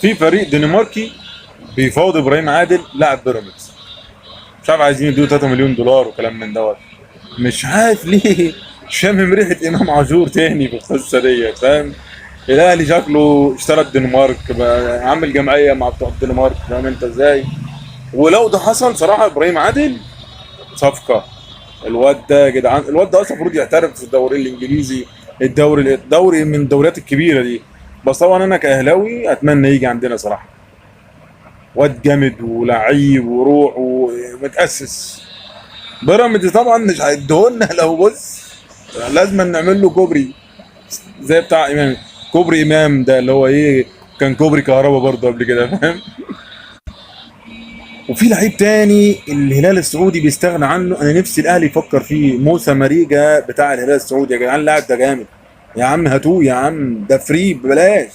في فريق دنماركي بيفاوض ابراهيم عادل لاعب بيراميدز، مش عارف عايزين يدوا 3 مليون دولار وكلام من دوت. مش عارف ليه شامم ريحه امام عاشور تاني في القصه ديت، فاهم؟ الاهلي شكله اشترى الدنمارك بقى، عامل جمعيه مع بتوع الدنمارك، فاهم انت ازاي؟ ولو ده حصل صراحه ابراهيم عادل صفقه. الواد ده يا جدعان، الواد ده اصلا المفروض يحترف في الدوري الانجليزي، الدوري من الدوريات الكبيره دي. بس طبعا انا كاهلاوي اتمنى يجي عندنا صراحه. واد جامد ولعيب وروح ومتاسس. بيراميدز طبعا مش هيديهولنا لو بص، لازم نعمل له كوبري زي بتاع امام. كوبري امام ده اللي هو ايه، كان كوبري كهربا برضه قبل كده، فاهم؟ وفي لعيب تاني الهلال السعودي بيستغنى عنه، انا نفسي الاهلي يفكر فيه، موسى ماريجا بتاع الهلال السعودي. يا جدعان اللاعب ده جامد، يا عم هاتوه يا عم، ده فري ببلاش.